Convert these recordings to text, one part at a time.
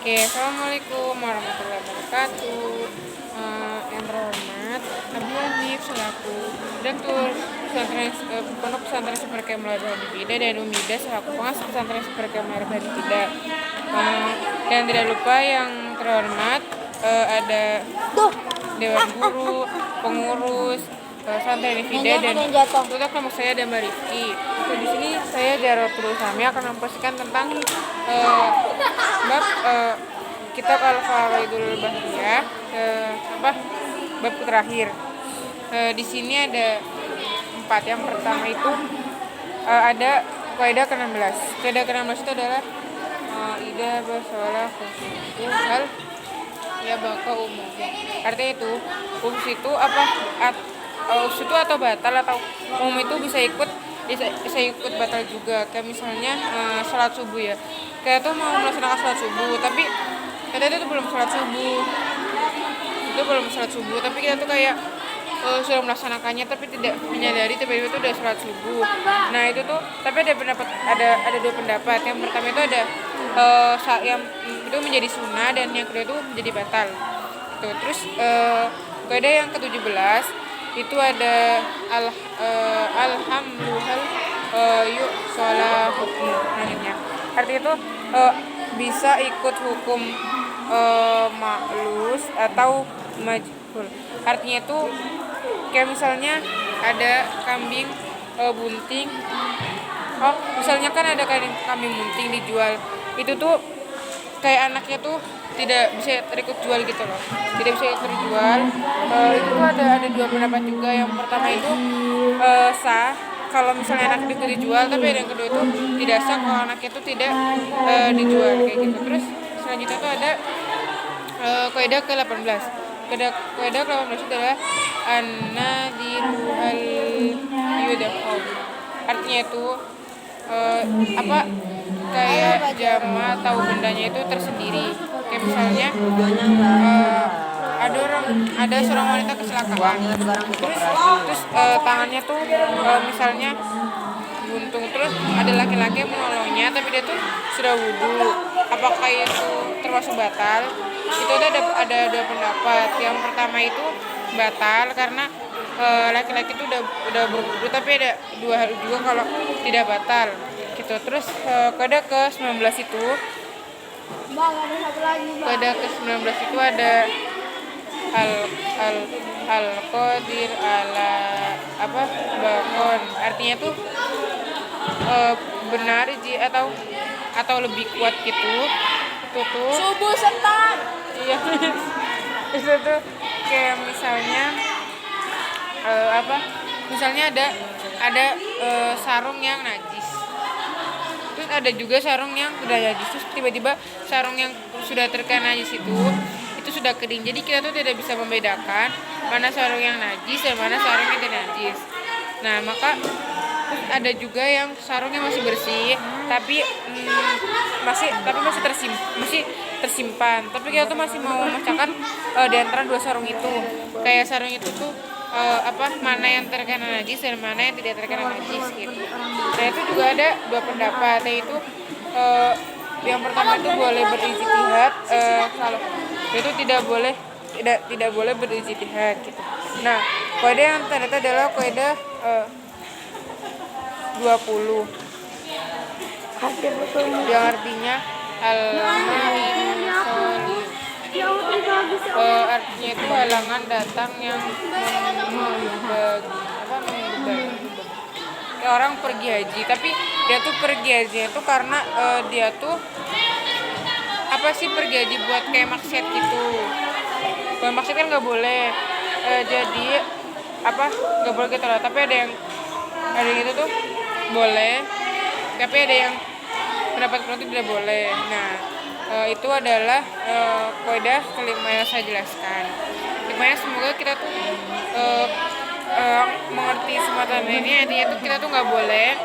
Oke, assalamualaikum warahmatullahi wabarakatuh. Yang terhormat, Abi Hanif selaku Direktur Pondok Pesantren Super Kemlar Hidayah dan Umida selaku pengasuh pesantren Super Kemlar Hidayah. Dan tidak lupa yang terhormat ada Dewan Guru, pengurus pesantren Hidayah dan untuk nama saya dan Mbak Rizky. Di sini saya Jaratul Usami akan memposisikan tentang bab kitab Al-Fawaidul Bahriyah, bab terakhir. Di sini ada 4. Yang pertama itu ada kaidah ke-16. Kaidah ke-16 itu adalah ida bersalah khusus hal ya baka umum. Artinya itu khusus itu apa? Khusus itu atau batal atau umum itu bisa ikut batal juga. Kayak misalnya sholat subuh ya, kayak tuh mau melaksanakan sholat subuh tapi kita itu belum sholat subuh tapi kita tuh kayak sudah melaksanakannya tapi tidak menyadari tiba-tiba itu udah sholat subuh. Nah itu tuh tapi ada 2 pendapat. Yang pertama itu ada yang itu menjadi sunnah dan yang kedua itu menjadi batal. Terus kaidah yang ke-17 itu ada alhamdulillah yuk sholat hukum namanya. Artinya itu bisa ikut hukum maklus atau majhul. Artinya itu kayak misalnya ada kambing bunting. Misalnya kan ada kambing bunting dijual. Itu tuh kayak anaknya tuh tidak bisa terikut jual gitu loh, tidak bisa terjual. Itu ada 2 pendapat juga. Yang pertama itu sah kalau misalnya anak itu dijual, tapi ada yang kedua itu tidak sah kalau anaknya itu tidak dijual kayak gitu. Terus selanjutnya itu ada kaidah ke-18. Kaidah ke-18 adalah an-nadiru al-yudham. Artinya itu kayak jama atau bendanya itu tersendiri. Kayak misalnya ada seorang wanita kecelakaan, terus tangannya tuh misalnya buntung, terus ada laki-laki yang menolongnya tapi dia tuh sudah wudhu. Apakah itu termasuk batal? Itu ada 2 pendapat. Yang pertama itu batal karena laki-laki itu udah berwudhu, tapi ada 2 hal juga kalau tidak batal gitu. Terus kaidah ke-19 itu ada al qadir ala bakon. Artinya tuh benar atau lebih kuat gitu. Itu tuh subuh setan. Iya. Itu tuh kayak misalnya misalnya ada sarung yang najis, terus ada juga sarung yang udah najis, terus tiba-tiba sarung yang sudah terkena najis itu sudah kering. Jadi kita tuh tidak bisa membedakan mana sarung yang najis dan mana sarung yang tidak najis. Nah maka ada juga yang sarungnya masih bersih tapi masih tersimpan, tapi kita tuh masih mau memecahkan di antara 2 sarung itu. Kayak sarung itu tuh mana yang terkena najis dan mana yang tidak terkena najis gitu. Nah itu juga ada 2 pendapat, yaitu yang pertama itu boleh berijtihad, kalau itu tidak boleh berijtihad gitu. Nah kaidah yang ternyata adalah kaidah 20 yang artinya artinya itu halangan datang yang kayak orang pergi haji, tapi dia tuh pergi haji itu karena dia tuh pergi haji buat kayak maksiat gitu. Buat maksiat kan nggak boleh, jadi nggak boleh gitu lah. Tapi ada yang itu tuh boleh, tapi ada yang pendapat itu tidak boleh. Nah itu adalah kaidah ke-5 yang saya jelaskan. Hikmahnya semoga kita tuh mengerti semacam ini. Artinya tuh kita tuh nggak boleh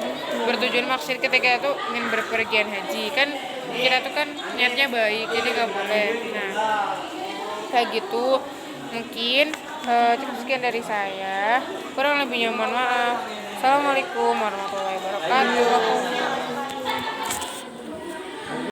bertujuan maksud ketika kita tuh ingin berpergian haji. Kan kita tuh kan niatnya baik, jadi nggak boleh. Nah kayak gitu. Mungkin cukup sekian dari saya, kurang lebihnya mohon maaf. Assalamualaikum warahmatullahi wabarakatuh.